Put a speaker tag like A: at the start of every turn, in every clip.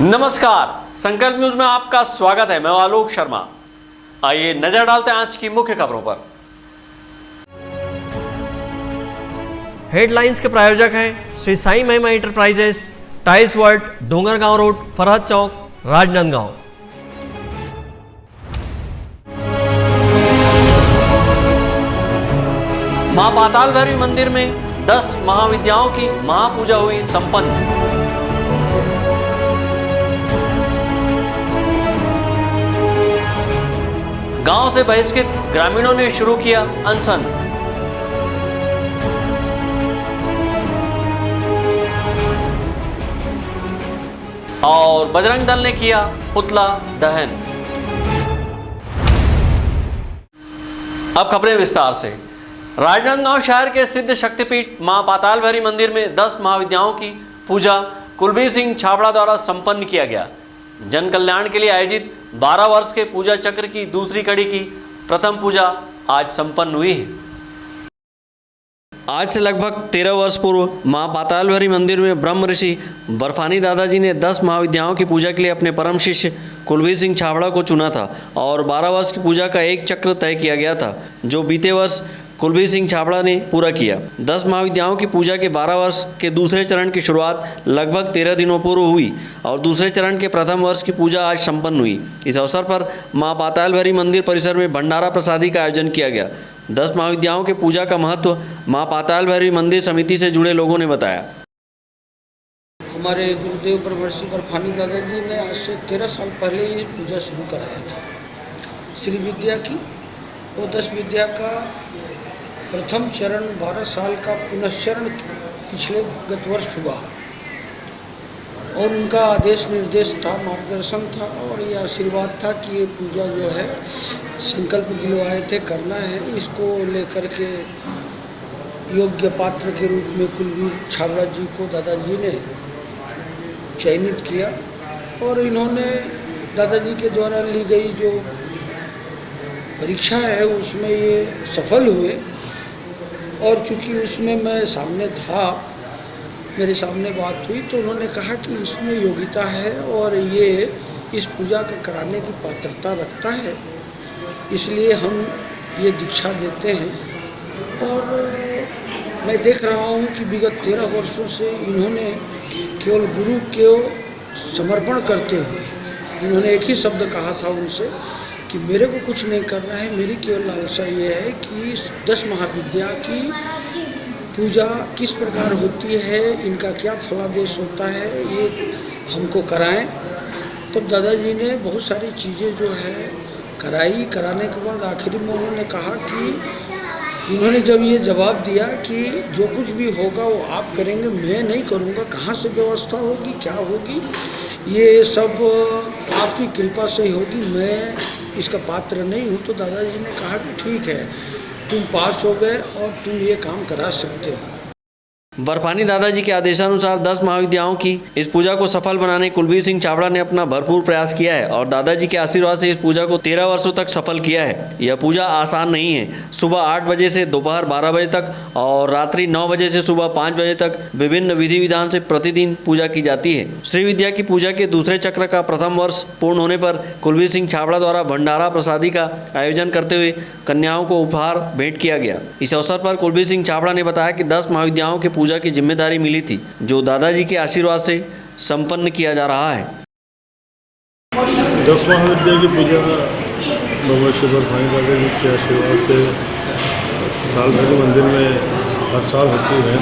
A: नमस्कार, संकल्प न्यूज में आपका स्वागत है। मैं आलोक शर्मा। आइए नजर डालते हैं आज की मुख्य खबरों पर। हेडलाइंस के प्रायोजक हैं Shri Sai Mahima enterprises, tiles world, Dongargaon road, Farhad Chowk, Rajnandgaon. Maa Patal Bhairavi मंदिर में 10 महाविद्याओं की महापूजा हुई संपन्न। गांव से बहिष्कृत ग्रामीणों ने शुरू किया अनशन। और बजरंग दल ने किया पुतला दहन। अब खबरें विस्तार से। राजनांदगांव शहर के सिद्ध शक्तिपीठ मां पाताल भैरवी मंदिर में 10 महाविद्याओं की पूजा कुलबीर सिंह छाबड़ा द्वारा संपन्न किया गया। जन कल्याण के लिए आयोजित 12 वर्ष के पूजा चक्र की दूसरी कड़ी की प्रथम पूजा आज संपन्न हुई है। आज से लगभग 13 वर्ष पूर्व मां पाताल भैरवी मंदिर में ब्रह्म ऋषि बर्फानी दादाजी ने 10 महाविद्याओं की पूजा के लिए अपने परम शिष्य कुलबीर सिंह छाबड़ा को चुना था और 12 वर्ष की पूजा का एक चक्र तय किया गया था, जो बीते वर्ष कुलबीर सिंह छाबड़ा ने पूरा किया। 10 महाविद्याओं की पूजा के 12 वर्ष के दूसरे चरण की शुरुआत लगभग 13 दिनों पूर्व हुई और दूसरे चरण के प्रथम वर्ष की पूजा आज संपन्न हुई। इस अवसर पर मां पाताल भैरवी मंदिर परिसर में भंडारा प्रसादी का आयोजन किया गया। 10 महाविद्याओं के पूजा का महत्व मां पाताल भैरवी मंदिर समिति से जुड़े लोगों ने बताया।
B: हमारे गुरुदेव ब्रह्मर्षि बर्फानी दादाजी ने आज से 13 साल पहले ये पूजा शुरू कराया था श्री विद्या की। वो 10 विद्या का प्रथम चरण 12 साल का पुनश्चरण पिछले गत वर्ष हुआ और उनका आदेश निर्देश था, मार्गदर्शन था और ये आशीर्वाद था कि ये पूजा जो है संकल्प दिलवाए थे करना है। इसको लेकर के योग्य पात्र के रूप में कुलबीर छाबड़ा जी को दादाजी ने चयनित किया और इन्होंने दादाजी के द्वारा ली गई जो परीक्षा है उसमें ये सफल हुए। और चूँकि उसमें मैं सामने था, मेरे सामने बात हुई तो उन्होंने कहा कि इसमें योग्यता है और ये इस पूजा का कराने की पात्रता रखता है, इसलिए हम ये दीक्षा देते हैं। और मैं देख रहा हूँ कि विगत 13 वर्षों से इन्होंने केवल गुरु को समर्पण करते हुए इन्होंने एक ही शब्द कहा था उनसे कि मेरे को कुछ नहीं करना है, मेरी केवल लालसा ये है कि 10 महाविद्या की पूजा किस प्रकार होती है, इनका क्या फलादेश होता है, ये हमको कराएं। तब दादाजी ने बहुत सारी चीज़ें जो है कराने के बाद आखिरी में उन्होंने कहा कि इन्होंने जब ये जवाब दिया कि जो कुछ भी होगा वो आप करेंगे, मैं नहीं करूँगा, कहाँ से व्यवस्था होगी, क्या होगी, ये सब आपकी कृपा से ही होगी, मैं इसका पात्र नहीं हूँ। तो दादाजी ने कहा कि ठीक है, तुम पास हो गए और तुम ये काम करा सकते हो।
A: बर्फानी दादाजी के आदेशानुसार 10 महाविद्याओं की इस पूजा को सफल बनाने कुलबीर सिंह छाबड़ा ने अपना भरपूर प्रयास किया है और दादाजी के आशीर्वाद से इस पूजा को 13 वर्षों तक सफल किया है। यह पूजा आसान नहीं है। सुबह 8 बजे से दोपहर 12 बजे तक और रात्रि 9 बजे से सुबह 5 बजे तक विभिन्न विधि विधान से प्रतिदिन पूजा की जाती है। श्री विद्या की पूजा के दूसरे चक्र का प्रथम वर्ष पूर्ण होने पर कुलबीर सिंह छाबड़ा द्वारा भंडारा प्रसादी का आयोजन करते हुए कन्याओं को उपहार भेंट किया गया। इस अवसर पर कुलबीर सिंह छाबड़ा ने बताया कि 10 महाविद्याओं की पूजा की जिम्मेदारी मिली थी, जो दादाजी के आशीर्वाद से संपन्न किया जा रहा है।
C: 10 महाविद्या की पूजा ब्रह्मर्षि बर्फानी दादाजी के आशीर्वाद से पाताल भैरवी मंदिर में हर साल होती है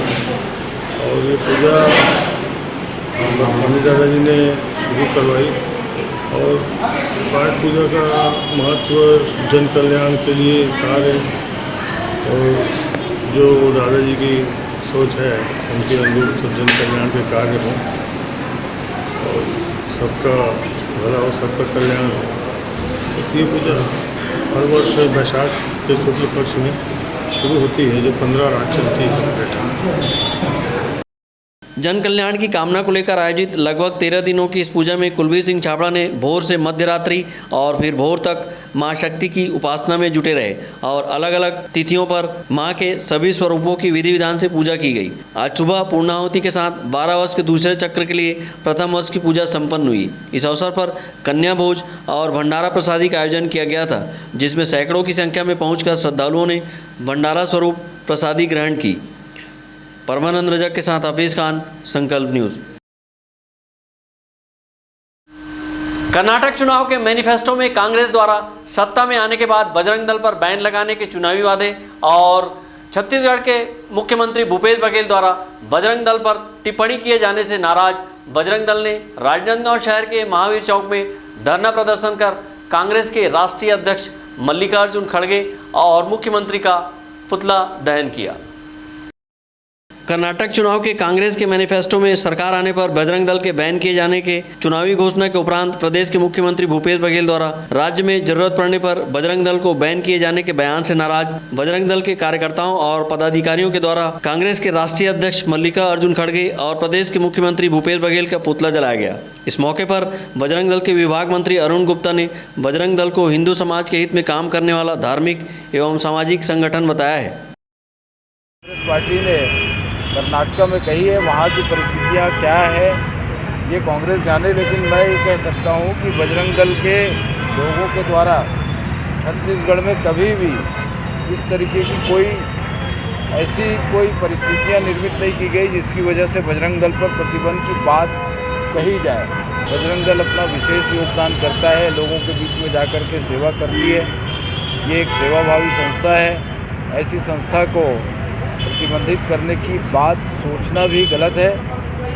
C: और ये पूजा बर्फानी दादाजी ने शुरू करवाई और पाठ पूजा का महत्व जन कल्याण के लिए कार्य और जो दादाजी की सोच है उनके अनुरूप तो जन कल्याण के कार्य हों और सबका भला हो, सबका कल्याण हो। इसलिए पूजा हर वर्ष बैसाख के शुक्ल पक्ष में शुरू होती है, जो 15 रात चलती है।
A: जन कल्याण की कामना को लेकर आयोजित लगभग 13 दिनों की इस पूजा में कुलबीर सिंह छाबड़ा ने भोर से मध्य रात्रि और फिर भोर तक मां शक्ति की उपासना में जुटे रहे और अलग अलग तिथियों पर मां के सभी स्वरूपों की विधि विधान से पूजा की गई। आज सुबह पूर्णाहुति के साथ 12 वर्ष के दूसरे चक्र के लिए प्रथम वर्ष की पूजा संपन्न हुई। इस अवसर पर कन्या भोज और भंडारा प्रसादी का आयोजन किया गया था, जिसमें सैकड़ों की संख्या में पहुंचकर श्रद्धालुओं ने भंडारा स्वरूप प्रसादी ग्रहण की। परमानंद रजक के साथ हफीज खान, संकल्प न्यूज। कर्नाटक चुनाव के मैनिफेस्टो में कांग्रेस द्वारा सत्ता में आने के बाद बजरंग दल पर बैन लगाने के चुनावी वादे और छत्तीसगढ़ के मुख्यमंत्री भूपेश बघेल द्वारा बजरंग दल पर टिप्पणी किए जाने से नाराज बजरंग दल ने राजनांदगांव शहर के महावीर चौक में धरना प्रदर्शन कर कांग्रेस के राष्ट्रीय अध्यक्ष मल्लिकार्जुन खड़गे और मुख्यमंत्री का पुतला दहन किया। कर्नाटक चुनाव के कांग्रेस के मैनिफेस्टो में सरकार आने पर बजरंग दल के बैन किए जाने के चुनावी घोषणा के उपरांत प्रदेश के मुख्यमंत्री भूपेश बघेल द्वारा राज्य में जरूरत पड़ने पर बजरंग दल को बैन किए जाने के बयान से नाराज बजरंग दल के कार्यकर्ताओं और पदाधिकारियों के द्वारा कांग्रेस के राष्ट्रीय अध्यक्ष मल्लिकार्जुन खड़गे और प्रदेश के मुख्यमंत्री भूपेश बघेल का पुतला जलाया गया। इस मौके पर बजरंग दल के विभाग मंत्री अरुण गुप्ता ने बजरंग दल को हिंदू समाज के हित में काम करने वाला धार्मिक एवं सामाजिक संगठन बताया है।
D: पार्टी ने कर्नाटक में कही है, वहाँ की परिस्थितियाँ क्या है ये कांग्रेस जाने, लेकिन मैं ये कह सकता हूँ कि बजरंग दल के लोगों के द्वारा छत्तीसगढ़ में कभी भी इस तरीके की कोई परिस्थितियाँ निर्मित नहीं की गई जिसकी वजह से बजरंग दल पर प्रतिबंध की बात कही जाए। बजरंग दल अपना विशेष योगदान करता है, लोगों के बीच में जाकर के सेवा करती है। ये एक सेवाभावी संस्था है। ऐसी संस्था को प्रतिबंधित करने की बात सोचना भी गलत है,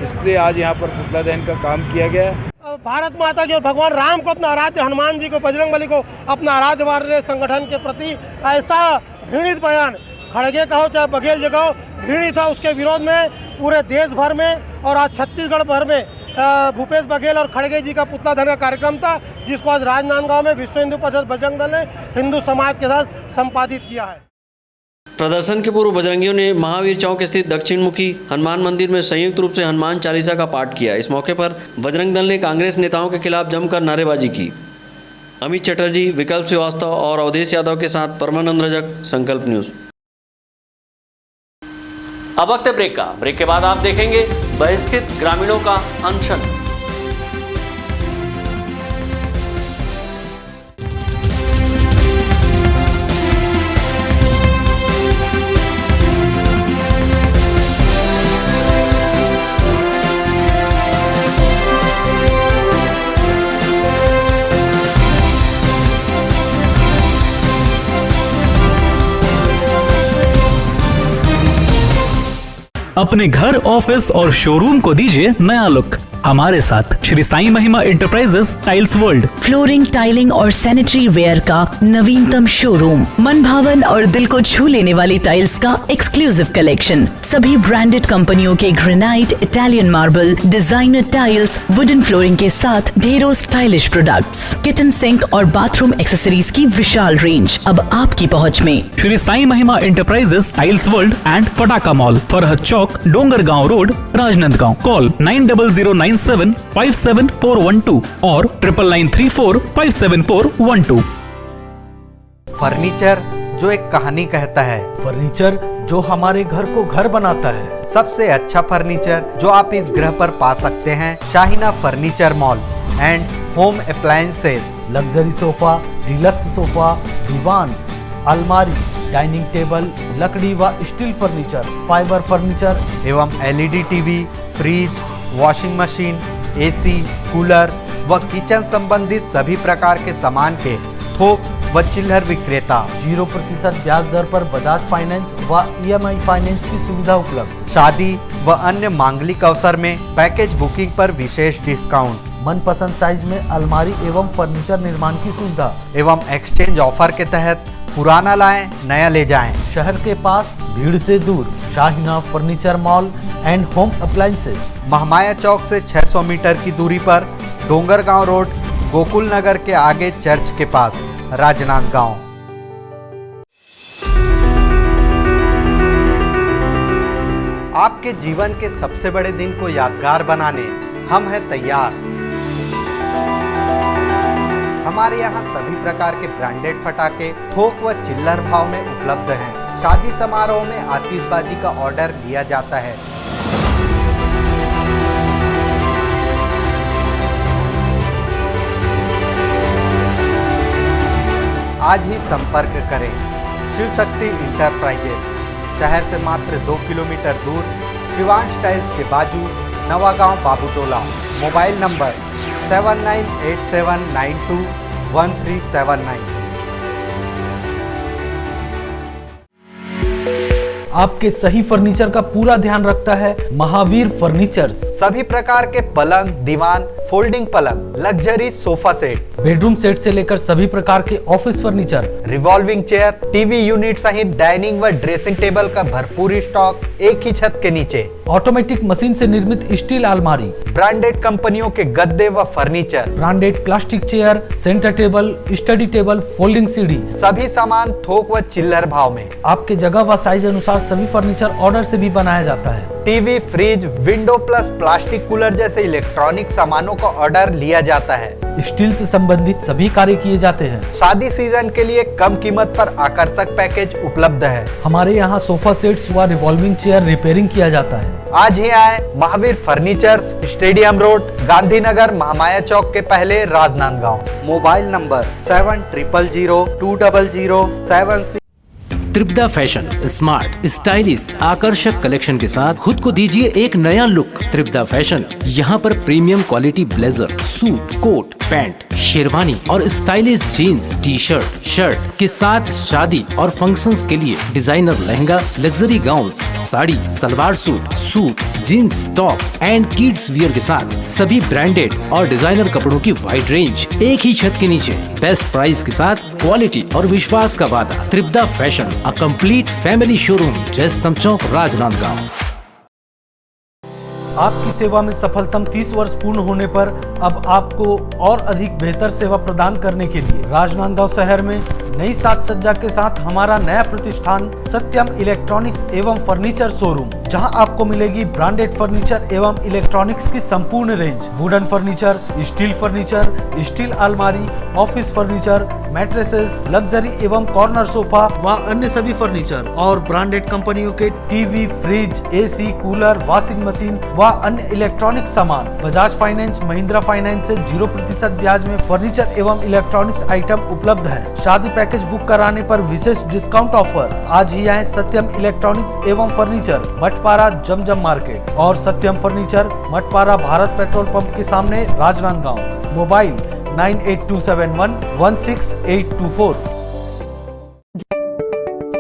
D: इसलिए आज यहाँ पर पुतला दहन का काम किया गया।
E: भारत माता की और भगवान राम को अपना आराध्य, हनुमान जी को, बजरंगबली को अपना आराध्य मान रहे संगठन के प्रति ऐसा घृणित बयान खड़गे का हो चाहे बघेल जी का हो, घृणित था। उसके विरोध में पूरे देश भर में और आज छत्तीसगढ़ भर में भूपेश बघेल और खड़गे जी का पुतला दहन का कार्यक्रम था, जिसको आज राजनांदगांव में विश्व हिंदू परिषद बजरंग दल ने हिंदू समाज के साथ संपादित किया है।
A: प्रदर्शन के पूर्व बजरंगियों ने महावीर चौक स्थित दक्षिण मुखी हनुमान मंदिर में संयुक्त रूप से हनुमान चालीसा का पाठ किया। इस मौके पर बजरंग दल ने कांग्रेस नेताओं के खिलाफ जमकर नारेबाजी की। अमित चटर्जी, विकल्प श्रीवास्तव और अवधेश यादव के साथ परमानंद रजक, संकल्प न्यूज। अब वक्त है ब्रेक का। ब्रेक के बाद आप देखेंगे बहिष्कृत ग्रामीणों का अनशन।
F: अपने घर, ऑफिस और शोरूम को दीजिए नया लुक हमारे साथ Shri Sai Mahima enterprises tiles world.
G: Flooring, tiling और सैनिटरी वेयर का नवीनतम शोरूम, मन भावन और दिल को छू लेने वाली टाइल्स का एक्सक्लूसिव कलेक्शन, सभी ब्रांडेड कंपनियों के granite, Italian marble, designer tiles, wooden flooring के साथ ढेरों स्टाइलिश प्रोडक्ट्स, किचन सिंक और बाथरूम एक्सेसरीज की विशाल रेंज अब आपकी पहुंच में।
F: Shri Sai Mahima enterprises tiles world and Pataka mall, Farhad Chowk, Dongargaon road, Rajnandgaon. Call 9009757412 और 9993457412।
H: फर्नीचर जो एक कहानी कहता है,
I: फर्नीचर जो हमारे घर को घर बनाता है।
H: सबसे अच्छा फर्नीचर जो आप इस ग्रह पर पा सकते हैं, Shaheena furniture mall and home appliances.
I: Luxury sofa, deluxe sofa, दीवान, अलमारी, डाइनिंग टेबल, लकड़ी व स्टील फर्नीचर, फाइबर फर्नीचर
H: एवं LED TV, fridge, washing machine, AC, cooler व किचन संबंधित सभी प्रकार के सामान के थोक व चिल्लर विक्रेता।
I: 0% ब्याज दर पर बजाज फाइनेंस व EMI फाइनेंस की सुविधा उपलब्ध।
H: शादी व अन्य मांगलिक अवसर में पैकेज बुकिंग पर विशेष डिस्काउंट।
I: मनपसंद साइज में अलमारी एवं फर्नीचर निर्माण की सुविधा
H: एवं एक्सचेंज ऑफर के तहत पुराना लाएं, नया ले जाएं।
I: शहर के पास, भीड़ से दूर, Shaheena furniture mall and home appliances.
H: Mahamaya Chowk से 600 मीटर की दूरी पर, डोंगरगांव रोड, गोकुल नगर के आगे चर्च के पास, राजनांदगांव। आपके जीवन के सबसे बड़े दिन को यादगार बनाने हम हैं तैयार। हमारे यहाँ सभी प्रकार के ब्रांडेड पटाखे थोक व चिल्लर भाव में उपलब्ध हैं। शादी समारोह में आतिशबाजी का ऑर्डर लिया जाता है। आज ही संपर्क करें शिव शक्ति इंटरप्राइजेस, शहर से मात्र 2 किलोमीटर दूर, शिवांश टाइल्स के बाजू, नवागांव बाबूटोला। Mobile number 7987921379।
I: आपके सही फर्नीचर का पूरा ध्यान रखता है महावीर फर्नीचर्स।
H: सभी प्रकार के पलंग, दीवान, फोल्डिंग पलंग, luxury sofa set,
I: bedroom set से लेकर सभी प्रकार के office furniture,
H: revolving chair, TV unit सहित डाइनिंग व ड्रेसिंग टेबल का भरपूर स्टॉक एक ही छत के नीचे।
I: ऑटोमेटिक मशीन से निर्मित स्टील अलमारी,
H: ब्रांडेड कंपनियों के गद्दे व furniture,
I: branded plastic chair, centre table, study table, folding सीढ़ी,
H: सभी सामान थोक व चिल्लर भाव में।
I: आपके जगह व साइज अनुसार सभी फर्नीचर ऑर्डर से भी बनाया जाता है।
H: TV, fridge, window plus plastic cooler जैसे इलेक्ट्रॉनिक सामानों का ऑर्डर लिया जाता है।
I: स्टील से संबंधित सभी कार्य किए जाते हैं।
H: शादी सीजन के लिए कम कीमत पर आकर्षक पैकेज उपलब्ध है।
I: हमारे यहाँ सोफा सेट्स व रिवॉल्विंग चेयर रिपेयरिंग किया जाता है।
H: आज ही आए Mahavir furnitures, stadium road, Gandhinagar, Mahamaya Chowk के पहले, Rajnandgaon. Mobile number 70002007।
J: Tripada fashion smart, stylish, आकर्षक कलेक्शन के साथ खुद को दीजिए एक नया लुक। त्रिपदा फैशन यहाँ पर premium quality blazer, suit, coat, pant, sherwani और stylish jeans, T shirt, shirt के साथ शादी और फंक्शंस के लिए designer lehenga, luxury gowns, sari, salwar suit, suit, jeans, top and kids wear के साथ सभी ब्रांडेड और डिजाइनर कपड़ों की वाइड रेंज एक ही छत के नीचे, बेस्ट प्राइस के साथ क्वालिटी और विश्वास का वादा। Tripada fashion, a complete family showroom, Jaistambh Chowk, Rajnandgaon.
I: आपकी सेवा में सफलतम 30 वर्ष पूर्ण होने पर अब आपको और अधिक बेहतर सेवा प्रदान करने के लिए राजनांदगांव शहर में नई साज सज्जा के साथ हमारा नया प्रतिष्ठान सत्यम इलेक्ट्रॉनिक्स एवं फर्नीचर शोरूम, जहां आपको मिलेगी ब्रांडेड फर्नीचर एवं इलेक्ट्रॉनिक्स की संपूर्ण रेंज, वुडन फर्नीचर, स्टील अलमारी, ऑफिस फर्नीचर, मैट्रेसेस, लग्जरी एवं कॉर्नर सोफा व अन्य सभी फर्नीचर और ब्रांडेड कंपनियों के TV, fridge, AC, cooler, washing machine व अन्य इलेक्ट्रॉनिक सामान। बजाज फाइनेंस, महिंद्रा फाइनेंस से 0% ब्याज में फर्नीचर एवं इलेक्ट्रॉनिक्स आइटम उपलब्ध है। शादी पैकेज बुक कराने पर विशेष डिस्काउंट ऑफर। आज ही आए सत्यम इलेक्ट्रॉनिक्स एवं फर्नीचर, मठपारा, जमजम मार्केट और Satyam furniture, Mathpara, Bharat petrol pump के सामने, राजनांदगांव। मोबाइल 9827116824।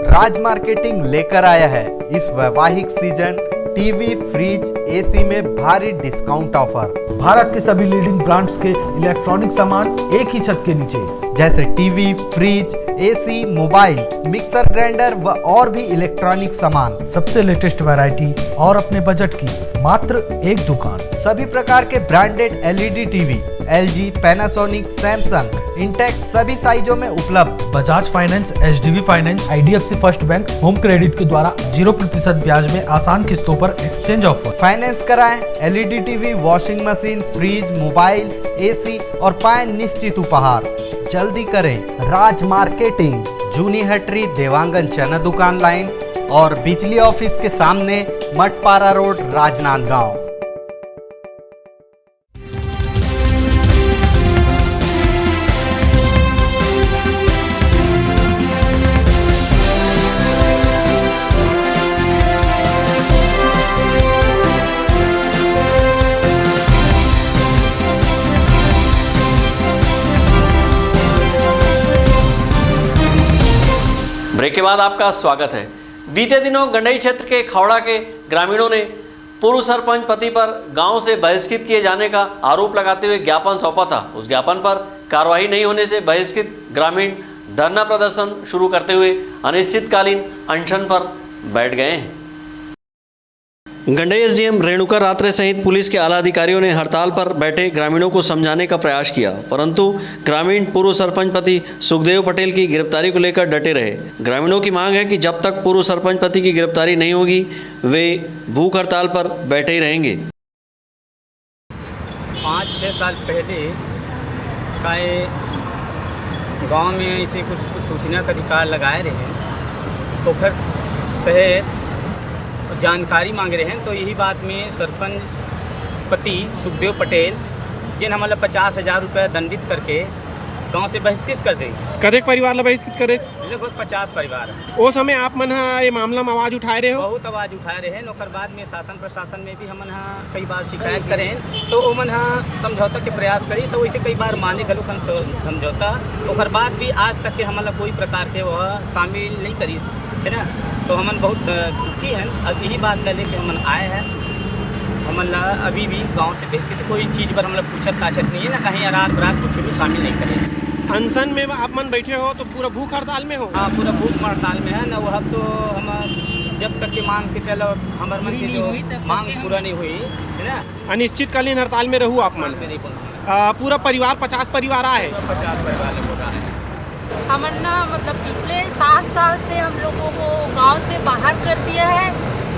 H: राज मार्केटिंग लेकर आया है इस वैवाहिक सीजन टीवी, फ्रिज, एसी में भारी डिस्काउंट ऑफर।
I: भारत के सभी लीडिंग ब्रांड्स के इलेक्ट्रॉनिक सामान एक ही छत के नीचे,
H: जैसे TV, fridge, AC, mobile, mixer grinder व और भी इलेक्ट्रॉनिक सामान।
I: सबसे लेटेस्ट वैरायटी और अपने बजट की मात्र एक दुकान।
H: सभी प्रकार के branded LED TV, LG, Panasonic, Samsung, Intex सभी साइजों में उपलब्ध।
I: Bajaj finance, HDB finance, IDFC first bank, home credit के द्वारा 0% ब्याज में आसान किस्तों पर एक्सचेंज ऑफर।
H: फाइनेंस कराएं, LED TV, washing machine, fridge, mobile, AC और पाएं निश्चित उपहार। जल्दी करें। राज मार्केटिंग, जूनी हटरी, देवांगन चना दुकान लाइन और बिजली ऑफिस के सामने, मठपारा रोड, राजनांदगांव।
A: ब्रेक के बाद आपका स्वागत है। बीते दिनों गंडई क्षेत्र के खौड़ा के ग्रामीणों ने पूर्व सरपंच पति पर गांव से बहिष्कृत किए जाने का आरोप लगाते हुए ज्ञापन सौंपा था। उस ज्ञापन पर कार्रवाई नहीं होने से बहिष्कृत ग्रामीण धरना प्रदर्शन शुरू करते हुए अनिश्चितकालीन अनशन पर बैठ गए हैं। गंडई एसडीएम रेणुका रात्रे सहित पुलिस के आला अधिकारियों ने हड़ताल पर बैठे ग्रामीणों को समझाने का प्रयास किया, परंतु ग्रामीण पूर्व सरपंच पति सुखदेव पटेल की गिरफ्तारी को लेकर डटे रहे। ग्रामीणों की मांग है कि जब तक पूर्व सरपंच पति की गिरफ्तारी नहीं होगी वे भूख हड़ताल पर बैठे ही रहेंगे।
K: 5-6 साल पहले का गांव में ऐसे कुछ सूचना का अधिकार लगाए रहे, तो फिर तहत जानकारी मांग रहे हैं। तो यही बात में सरपंच पति सुखदेव पटेल जिन हमारे 50,000 रुपये दंडित करके गांव से बहिष्कृत कर दें।
E: कदेक परिवार ला बहिष्कृत करे?
K: लगभग 50 परिवार।
E: वो समय आप मन ये मामला में आवाज़ उठाए रहे हो?
K: बहुत आवाज़ उठाए रहे हैं। ओकर बाद में शासन प्रशासन में भी हमन कई बार शिकायत करें, तो वो मन समझौता के प्रयास करी, सब वैसे कई बार माने गलो समझौता। ओकर बाद भी आज तक के हमारा कोई प्रकार के वह शामिल नहीं करी है ना। तो हमन बहुत दुखी हैं। अब यही बात कर लेके हमन आए हैं। हमन अभी भी गांव से भेज के कोई चीज़ पर हमला पूछत ताछत नहीं है ना, कहीं रात बरात कुछ भी शामिल नहीं करें।
E: अनशन में आप मन बैठे हो तो पूरा भूख हड़ताल में हो?
K: हाँ, पूरा भूख हड़ताल में है ना। वह तो हम जब तक के मांग के चलो हमारे मन की जो मांग पूरा नहीं हुई है ना,
E: अनिश्चितकालीन हड़ताल में रहूँ आप मन? पूरा परिवार 50 परिवार आए?
K: 50 परिवार हो रहा है।
L: हमन ना मतलब पिछले 7 साल से हम लोगों को गांव से बाहर कर दिया है,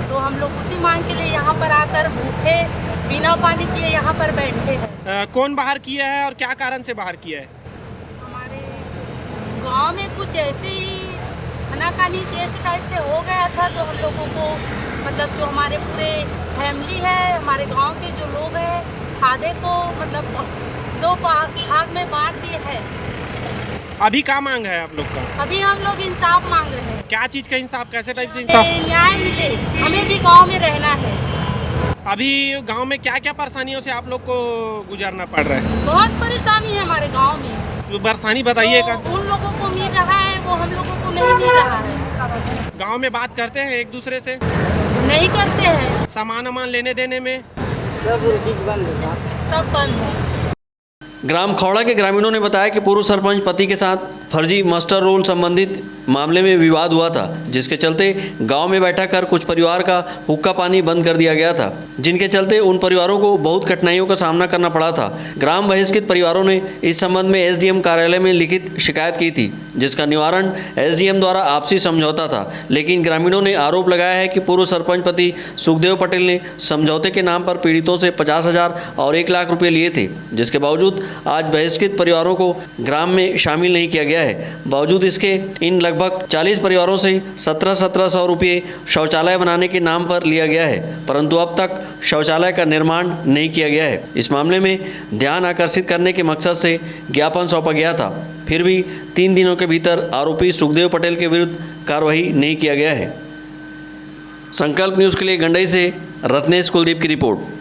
L: तो हम लोग उसी मांग के लिए यहाँ पर आकर भूखे बिना पानी किए यहाँ पर बैठे हैं।
E: कौन बाहर किया है और क्या कारण से बाहर किया है?
L: हमारे गांव में कुछ ऐसे ही खानाकानी जैसे टाइप से हो गया था, तो हम लोगों को मतलब जो हमारे पूरे फैमिली है, हमारे गाँव के जो लोग हैं, आधे को मतलब 2 भाग में बांट दिए हैं।
E: अभी क्या मांग है आप लोग का?
L: अभी हम लोग इंसाफ मांग रहे हैं।
E: क्या चीज़ का इंसाफ, कैसे टाइप से इंसाफ?
L: न्याय मिले, हमें भी गांव में रहना है।
E: अभी गांव में क्या क्या परेशानियों से आप लोग को गुजरना पड़ रहा है?
L: बहुत परेशानी है हमारे गांव में।
E: तो परेशानी बताइएगा।
L: उन लोगों को मिल रहा है वो हम लोगों को नहीं मिल रहा है।
E: गांव में बात करते हैं एक दूसरे से?
L: नहीं करते हैं।
E: सामान लेने देने में
K: सब
L: बंद है।
A: ग्राम खौड़ा के ग्रामीणों ने बताया कि पूर्व सरपंच पति के साथ फर्जी मास्टर रोल संबंधित मामले में विवाद हुआ था, जिसके चलते गांव में बैठा कर कुछ परिवार का हुक्का पानी बंद कर दिया गया था, जिनके चलते उन परिवारों को बहुत कठिनाइयों का सामना करना पड़ा था। ग्राम बहिष्कृत परिवारों ने इस संबंध में एसडीएम कार्यालय में लिखित शिकायत की थी, जिसका निवारण एसडीएम द्वारा आपसी समझौता था। लेकिन ग्रामीणों ने आरोप लगाया है कि पूर्व सरपंच पति सुखदेव पटेल ने समझौते के नाम पर पीड़ितों से 50,000 और 1 लाख रुपये लिए थे, जिसके बावजूद आज बहिष्कृत परिवारों को ग्राम में शामिल नहीं किया गया है। बावजूद इसके इन लगभग 40 परिवारों से 1700 रुपये शौचालय बनाने के नाम पर लिया गया है, परंतु अब तक शौचालय का निर्माण नहीं किया गया है। इस मामले में ध्यान आकर्षित करने के मकसद से ज्ञापन सौंपा गया था, फिर भी 3 दिनों के भीतर आरोपी सुखदेव पटेल के विरुद्ध कार्रवाई नहीं किया गया है। संकल्प न्यूज़ के लिए गंडई से रत्नेश कुलदीप की रिपोर्ट।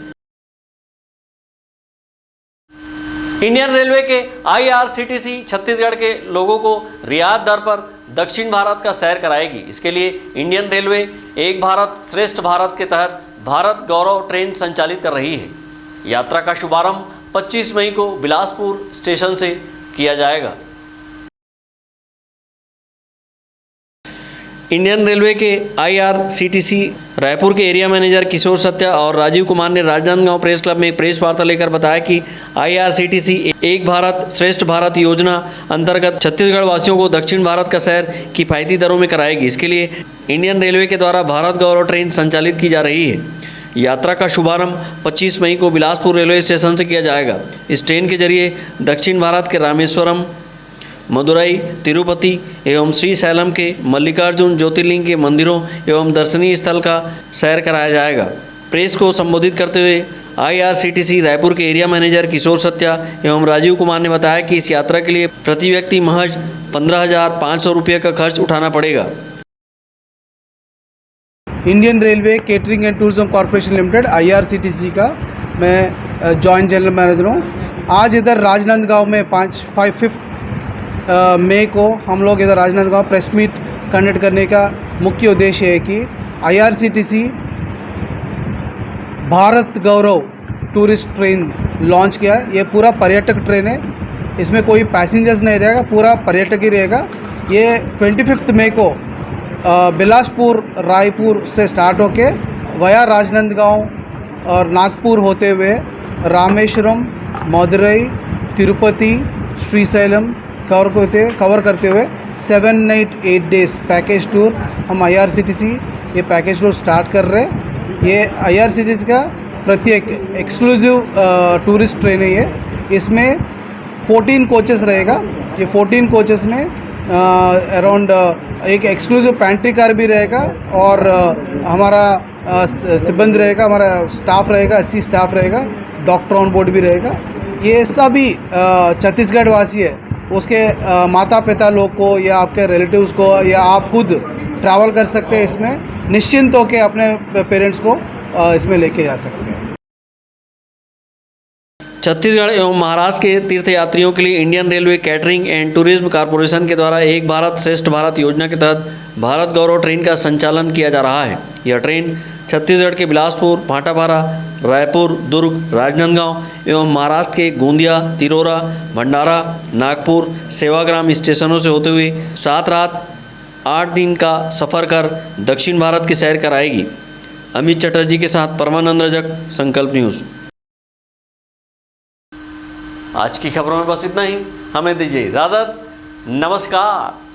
A: इंडियन रेलवे के IRCTC छत्तीसगढ़ के लोगों को रियायत दर पर दक्षिण भारत का सैर कराएगी। इसके लिए इंडियन रेलवे एक भारत श्रेष्ठ भारत के तहत भारत गौरव ट्रेन संचालित कर रही है। यात्रा का शुभारंभ 25 मई को बिलासपुर स्टेशन से किया जाएगा। इंडियन रेलवे के IRCTC रायपुर के एरिया मैनेजर किशोर सत्या और राजीव कुमार ने राजनांदगांव प्रेस क्लब में एक प्रेस वार्ता लेकर बताया कि IRCTC एक भारत श्रेष्ठ भारत योजना अंतर्गत छत्तीसगढ़ वासियों को दक्षिण भारत का सैर किफ़ायती दरों में कराएगी। इसके लिए इंडियन रेलवे के द्वारा भारत गौरव ट्रेन संचालित की जा रही है। यात्रा का शुभारंभ 25 मई को बिलासपुर रेलवे स्टेशन से किया जाएगा। इस ट्रेन के जरिए दक्षिण भारत के रामेश्वरम, मदुरई, तिरुपति एवं श्री सैलम के मल्लिकार्जुन ज्योतिर्लिंग के मंदिरों एवं दर्शनीय स्थल का सैर कराया जाएगा। प्रेस को संबोधित करते हुए IRCTC रायपुर के एरिया मैनेजर किशोर सत्या एवं राजीव कुमार ने बताया कि इस यात्रा के लिए प्रति व्यक्ति महज 15,500 रुपये का खर्च उठाना पड़ेगा।
M: Indian railway catering and tourism corporation limited IRCTC का मैं जॉइंट जनरल मैनेजर हूँ। आज इधर राजनांदगांव में 5 मई को हम लोग इधर राजनांदगांव प्रेस मीट कंडक्ट करने का मुख्य उद्देश्य है कि IRCTC भारत गौरव टूरिस्ट ट्रेन लॉन्च किया है। ये पूरा पर्यटक ट्रेन है, इसमें कोई पैसेंजर्स नहीं रहेगा, पूरा पर्यटक ही रहेगा। ये 25 मई को बिलासपुर रायपुर से स्टार्ट होके वया राजनांदगांव और नागपुर होते हुए रामेश्वरम, मदुरई, तिरुपति, श्रीशैलम कवर करते हुए 7 नाइट 8 डेज पैकेज टूर हम IRCTC ये पैकेज टूर स्टार्ट कर रहे हैं। ये IRCTC का प्रत्येक एक्सक्लूसिव टूरिस्ट ट्रेन है ये। इसमें 14 कोचेस रहेगा। ये 14 कोचेस में अराउंड एक एक्सक्लूसिव पैंट्री कार भी रहेगा और हमारा सिब्बंदी रहेगा, हमारा स्टाफ रहेगा, 80 स्टाफ रहेगा, डॉक्टर ऑन बोर्ड भी रहेगा। ये सभी छत्तीसगढ़ वासी है, उसके माता पिता लोग को या आपके रिलेटिव्स को या आप खुद ट्रैवल कर सकते हैं। इसमें निश्चिंत होकर अपने पेरेंट्स को इसमें लेके जा सकते हैं।
A: छत्तीसगढ़ एवं महाराष्ट्र के तीर्थयात्रियों के लिए Indian railway catering and tourism corporation के द्वारा एक भारत श्रेष्ठ भारत योजना के तहत भारत गौरव ट्रेन का संचालन किया जा रहा है। यह ट्रेन छत्तीसगढ़ के बिलासपुर, भाटापारा, रायपुर, दुर्ग, राजनांदगांव एवं महाराष्ट्र के गोंदिया, तिरोरा, भंडारा, नागपुर, सेवाग्राम स्टेशनों से होते हुए 7 रात 8 दिन का सफ़र कर दक्षिण भारत की सैर कराएगी। अमित चटर्जी के साथ परमानंद रजक, संकल्प न्यूज़। आज की खबरों में बस इतना ही। हमें दीजिए इजाज़त। नमस्कार।